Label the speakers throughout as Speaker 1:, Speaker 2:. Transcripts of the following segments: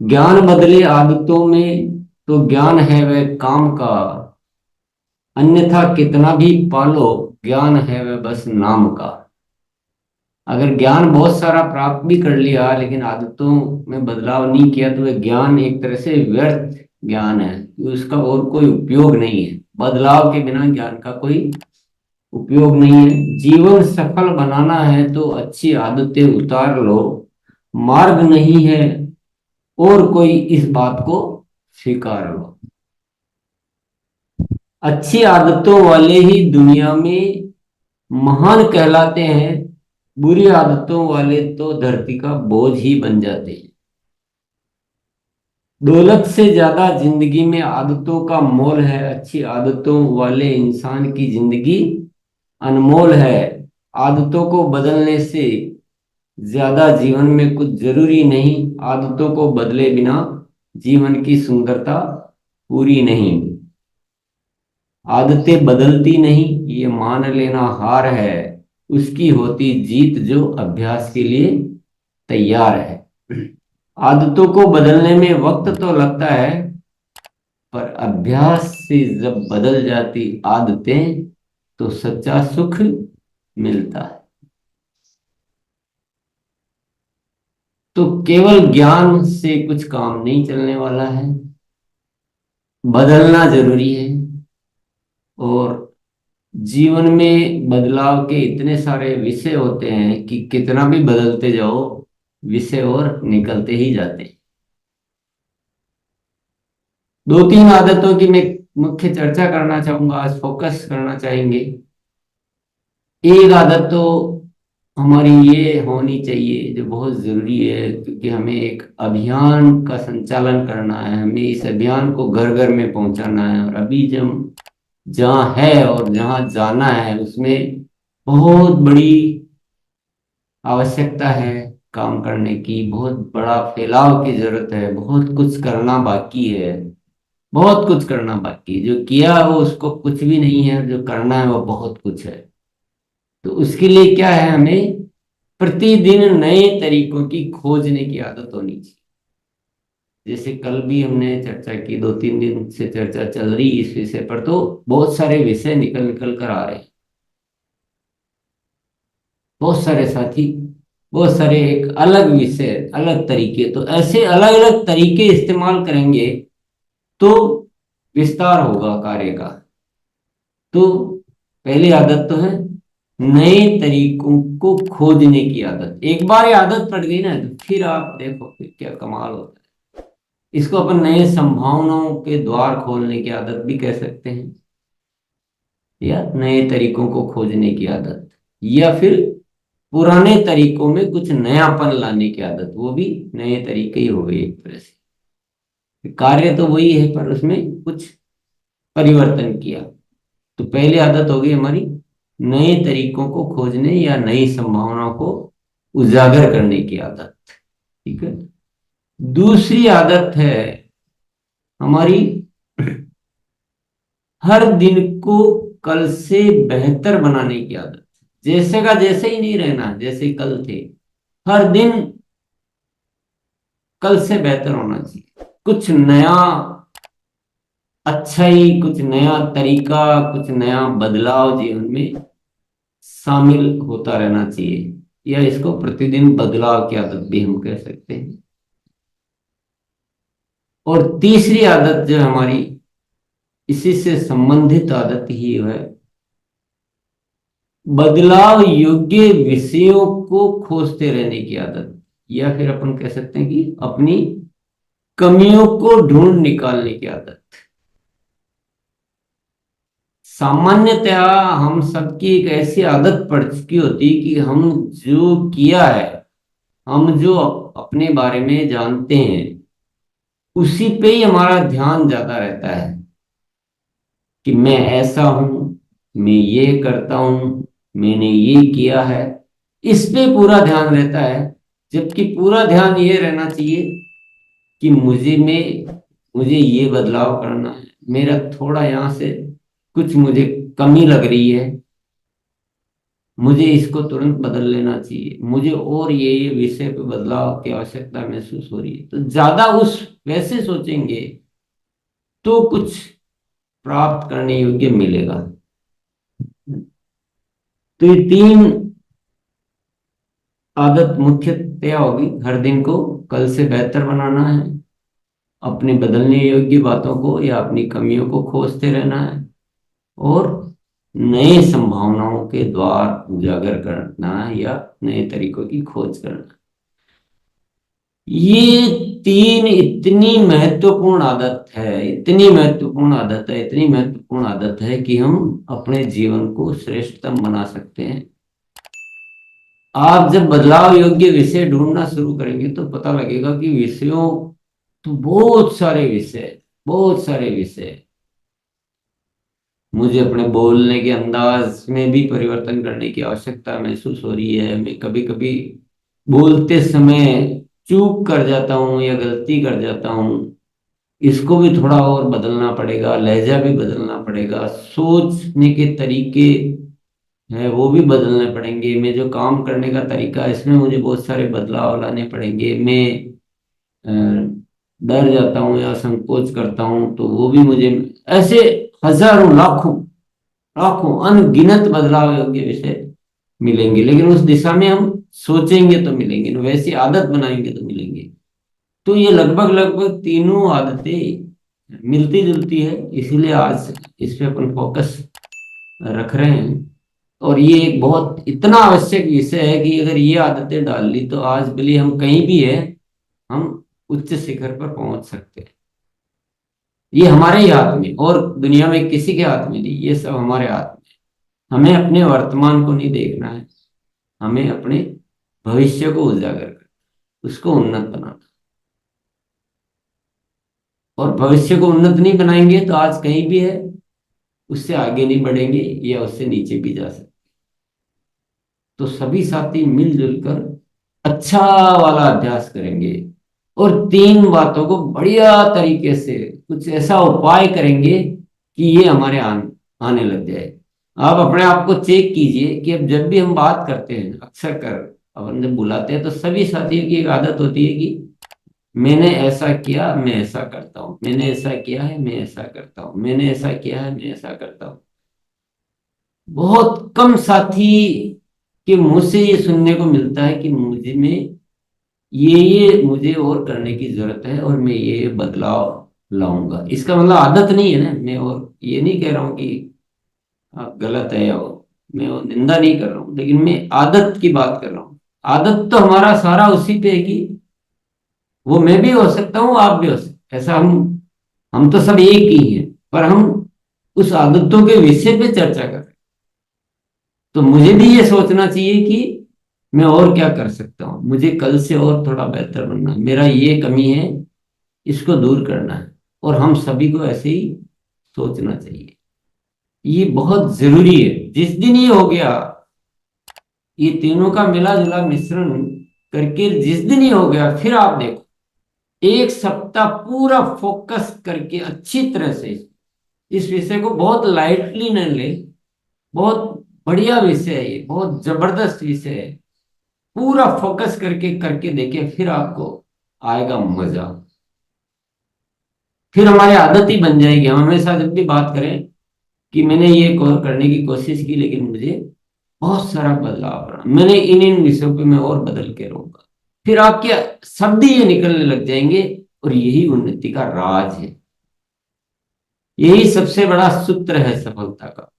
Speaker 1: ज्ञान बदले आदतों में तो ज्ञान है वह काम का। अन्यथा कितना भी पालो, ज्ञान है वह बस नाम का। अगर ज्ञान बहुत सारा प्राप्त भी कर लिया लेकिन आदतों में बदलाव नहीं किया तो वह ज्ञान एक तरह से व्यर्थ ज्ञान है। उसका और कोई उपयोग नहीं है। बदलाव के बिना ज्ञान का कोई उपयोग नहीं है। जीवन सफल बनाना है तो अच्छी आदतें उतार लो। मार्ग नहीं है और कोई, इस बात को स्वीकार लो। अच्छी आदतों वाले ही दुनिया में महान कहलाते हैं। बुरी आदतों वाले तो धरती का बोझ ही बन जाते हैं। दौलत से ज्यादा जिंदगी में आदतों का मोल है। अच्छी आदतों वाले इंसान की जिंदगी अनमोल है। आदतों को बदलने से ज्यादा जीवन में कुछ जरूरी नहीं। आदतों को बदले बिना जीवन की सुंदरता पूरी नहीं। आदतें बदलती नहीं, ये मान लेना हार है। उसकी होती जीत जो अभ्यास के लिए तैयार है। आदतों को बदलने में वक्त तो लगता है, पर अभ्यास से जब बदल जाती आदतें तो सच्चा सुख मिलता है। तो केवल ज्ञान से कुछ काम नहीं चलने वाला है, बदलना जरूरी है। और जीवन में बदलाव के इतने सारे विषय होते हैं कि कितना भी बदलते जाओ, विषय और निकलते ही जाते हैं। दो तीन आदतों की मैं मुख्य चर्चा करना चाहूंगा, आज फोकस करना चाहेंगे। एक आदत तो हमारी ये होनी चाहिए जो बहुत जरूरी है, क्योंकि हमें एक अभियान का संचालन करना है। हमें इस अभियान को घर घर में पहुंचाना है। और अभी जब जहाँ है और जहाँ जाना है उसमें बहुत बड़ी आवश्यकता है। काम करने की बहुत बड़ा फैलाव की जरूरत है। बहुत कुछ करना बाकी है। बहुत कुछ करना बाकी है। जो किया है वो उसको कुछ भी नहीं है, जो करना है वो बहुत कुछ है। तो उसके लिए क्या है, हमें प्रतिदिन नए तरीकों की खोजने की आदत होनी चाहिए। जैसे कल भी हमने चर्चा की, दो तीन दिन से चर्चा चल रही इस विषय पर, तो बहुत सारे विषय निकल निकल कर आ रहे हैं। बहुत सारे साथी, बहुत सारे एक अलग विषय, अलग तरीके। तो ऐसे अलग अलग तरीके इस्तेमाल करेंगे तो विस्तार होगा कार्य का। तो पहली आदत तो है नए तरीकों को खोजने की आदत। एक बार ये आदत पड़ गई ना तो फिर आप देखो फिर क्या कमाल होता है। इसको अपन नए संभावनाओं के द्वार खोलने की आदत भी कह सकते हैं, या नए तरीकों को खोजने की आदत, या फिर पुराने तरीकों में कुछ नयापन लाने की आदत। वो भी नए तरीके ही हो गए एक तरह से। कार्य तो वही है पर उसमें कुछ परिवर्तन किया। तो पहली आदत होगी हमारी नए तरीकों को खोजने या नई संभावनाओं को उजागर करने की आदत। ठीक है। दूसरी आदत है हमारी हर दिन को कल से बेहतर बनाने की आदत। जैसे का जैसे ही नहीं रहना, जैसे कल थे। हर दिन कल से बेहतर होना चाहिए। कुछ नया, अच्छा ही कुछ नया तरीका, कुछ नया बदलाव जीवन में शामिल होता रहना चाहिए, या इसको प्रतिदिन बदलाव की आदत भी हम कह सकते हैं। और तीसरी आदत जो हमारी इसी से संबंधित आदत ही है, बदलाव योग्य विषयों को खोजते रहने की आदत। या फिर अपन कह सकते हैं कि अपनी कमियों को ढूंढ निकालने की आदत। सामान्यतया हम सबकी एक ऐसी आदत पड़ चुकी होती कि हम जो किया है, हम जो अपने बारे में जानते हैं उसी पे ही हमारा ध्यान ज्यादा रहता है। कि मैं ऐसा हूं, मैं ये करता हूं, मैंने ये किया है, इस पे पूरा ध्यान रहता है। जबकि पूरा ध्यान ये रहना चाहिए कि मुझे ये बदलाव करना है। मेरा थोड़ा यहाँ से कुछ मुझे कमी लग रही है, मुझे इसको तुरंत बदल लेना चाहिए, मुझे और ये विषय पे बदलाव की आवश्यकता महसूस हो रही है, तो ज्यादा उस वैसे सोचेंगे तो कुछ प्राप्त करने योग्य मिलेगा। तो ये तीन आदत मुख्यतया होगी। हर दिन को कल से बेहतर बनाना है, अपने बदलने योग्य बातों को या अपनी कमियों को खोजते रहना है, और नए संभावनाओं के द्वार उजागर करना है या नए तरीकों की खोज करना। ये तीन इतनी महत्वपूर्ण आदत है, इतनी महत्वपूर्ण आदत है, इतनी महत्वपूर्ण आदत है कि हम अपने जीवन को श्रेष्ठतम बना सकते हैं। आप जब बदलाव योग्य विषय ढूंढना शुरू करेंगे तो पता लगेगा कि विषयों तो बहुत सारे विषय, बहुत सारे विषय। मुझे अपने बोलने के अंदाज में भी परिवर्तन करने की आवश्यकता महसूस हो रही है। मैं कभी कभी बोलते समय चूक कर जाता हूँ या गलती कर जाता हूँ, इसको भी थोड़ा और बदलना पड़ेगा, लहजा भी बदलना पड़ेगा, सोचने के तरीके है वो भी बदलने पड़ेंगे। मैं जो काम करने का तरीका है इसमें मुझे बहुत सारे बदलाव लाने पड़ेंगे। मैं अ, डर जाता हूँ या संकोच करता हूँ तो वो भी मुझे, ऐसे हजारों लाखों लाखों अनगिनत बदलाव योग्य विषय मिलेंगे, लेकिन उस दिशा में हम सोचेंगे तो मिलेंगे, वैसी आदत बनाएंगे तो मिलेंगे। तो ये लगभग लगभग तीनों आदतें मिलती जुलती है, इसीलिए आज इस पे अपन फोकस रख रहे हैं। और ये एक बहुत इतना आवश्यक विषय है कि अगर ये आदतें डाल ली तो आज भले हम कहीं भी है, हम उच्च शिखर पर पहुंच सकते हैं। ये हमारे ही हाथ में, और दुनिया में किसी के हाथ में नहीं, ये सब हमारे हाथ में। हमें अपने वर्तमान को नहीं देखना है, हमें अपने भविष्य को उजागर करना, उसको उन्नत बनाना। और भविष्य को उन्नत नहीं बनाएंगे तो आज कहीं भी है, उससे आगे नहीं बढ़ेंगे या उससे नीचे भी जा सकते। तो सभी साथी मिलजुल कर अच्छा वाला अभ्यास करेंगे, और तीन बातों को बढ़िया तरीके से कुछ ऐसा उपाय करेंगे कि ये हमारे आने लग जाए। आप अपने आप को चेक कीजिए कि अब जब भी हम बात करते हैं, अक्सर कर अपन जब बुलाते हैं तो सभी साथियों की एक आदत होती है कि मैंने ऐसा किया मैं ऐसा करता हूँ, मैंने ऐसा किया है मैं ऐसा करता हूँ, मैंने ऐसा किया है मैं ऐसा करता हूँ। बहुत कम साथी के मुंह से ये सुनने को मिलता है कि मुझे में ये मुझे और करने की जरूरत है और मैं ये बदलाव लाऊंगा। इसका मतलब आदत नहीं है ना, मैं और ये नहीं कह रहा हूँ कि आप गलत है, और मैं वो निंदा नहीं कर रहा हूँ, लेकिन मैं आदत की बात कर रहा हूँ। आदत तो हमारा सारा उसी पे है कि वो मैं भी हो सकता हूँ आप भी हो सकते, ऐसा हम तो सब एक ही हैं, पर हम उस आदतों के विषय पे चर्चा कर रहे हैं। तो मुझे भी ये सोचना चाहिए कि मैं और क्या कर सकता हूँ, मुझे कल से और थोड़ा बेहतर बनना है, मेरा ये कमी है, इसको दूर करना है। और हम सभी को ऐसे ही सोचना चाहिए। ये बहुत जरूरी है। जिस दिन ये हो गया, ये तीनों का मिला जुला मिश्रण करके जिस दिन ये हो गया, फिर आप देखो एक सप्ताह पूरा फोकस करके अच्छी तरह से इस विषय को बहुत लाइटली न ले। बहुत बढ़िया विषय है ये, बहुत जबरदस्त विषय है। पूरा फोकस करके करके देखे, फिर आपको आएगा मजा। फिर हमारी आदत ही बन जाएगी। हम हमेशा जब भी बात करें कि मैंने ये करने की कोशिश की लेकिन मुझे बहुत सारा बदलाव रहा, मैंने इन इन विषयों पे मैं और बदल के रहूंगा, फिर आपके शब्द ही ये निकलने लग जाएंगे। और यही उन्नति का राज है, यही सबसे बड़ा सूत्र है सफलता का।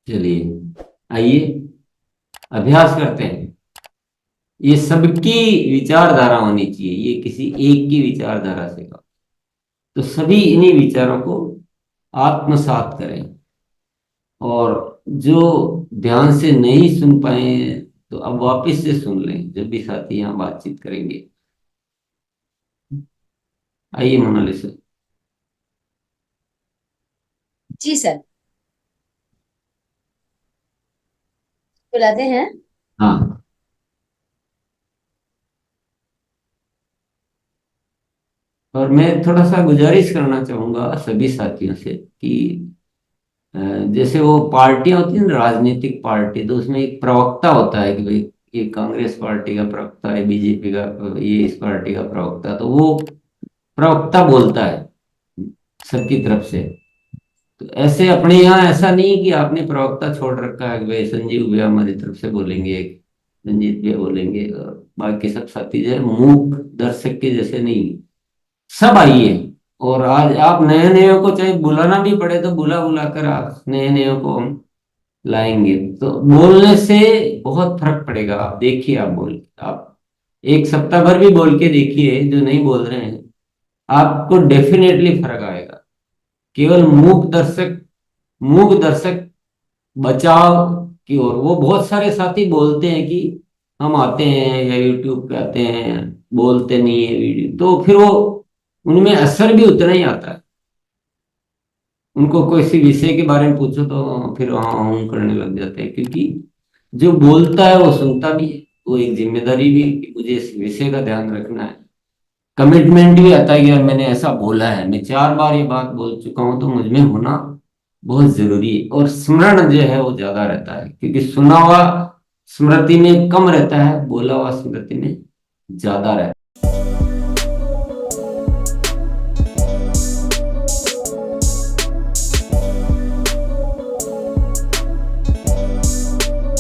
Speaker 1: चलिए, आइए अभ्यास करते हैं। ये सबकी विचारधारा होनी चाहिए, ये किसी एक की विचारधारा से का। तो सभी इन्हीं विचारों को आत्मसात करें। और जो ध्यान से नहीं सुन पाए तो अब वापस से सुन लें जब भी साथी यहाँ बातचीत करेंगे। आइए मोनालिसा।
Speaker 2: जी सर, बुलाते हैं।
Speaker 1: हाँ, और मैं थोड़ा सा गुजारिश करना चाहूंगा सभी साथियों से कि जैसे वो पार्टियां होती है ना, राजनीतिक पार्टी, तो उसमें एक प्रवक्ता होता है कि भाई ये कांग्रेस पार्टी का प्रवक्ता है, बीजेपी का, ये इस पार्टी का प्रवक्ता, तो वो प्रवक्ता बोलता है सबकी तरफ से। तो ऐसे अपने यहाँ ऐसा नहीं है कि आपने प्रवक्ता छोड़ रखा है कि भाई संजीव भैया हमारी तरफ से बोलेंगे, रंजीत भैया बोलेंगे, और बाकी सब साथी जो है मूक दर्शक के जैसे नहीं, सब आइए। और आज आप नए नए को चाहे बुलाना भी पड़े तो बुला बुला कर आप नए नए को हम लाएंगे, तो बोलने से बहुत फर्क पड़ेगा। आप देखिए, आप एक सप्ताह भर भी बोल के देखिए, जो नहीं बोल रहे हैं आपको डेफिनेटली फर्क आएगा। केवल मूक दर्शक बचाव की ओर, वो बहुत सारे साथी बोलते हैं कि हम आते हैं या यूट्यूब पे आते हैं, बोलते नहीं है वीडियो, तो फिर वो उनमें असर भी उतना ही आता है। उनको कोई सी विषय के बारे में पूछो तो फिर हाँ हूँ करने लग जाते हैं, क्योंकि जो बोलता है वो सुनता भी है। वो एक जिम्मेदारी भी कि मुझे इस विषय का ध्यान रखना है, कमिटमेंट भी आता है कि यार मैंने ऐसा बोला है, मैं 4 बार ये बात बोल चुका हूं, तो मुझ में होना बहुत जरूरी है। और स्मरण जो है वो ज्यादा रहता है, क्योंकि सुना हुआ स्मृति में कम रहता है, बोला हुआ स्मृति में ज्यादा रहता है।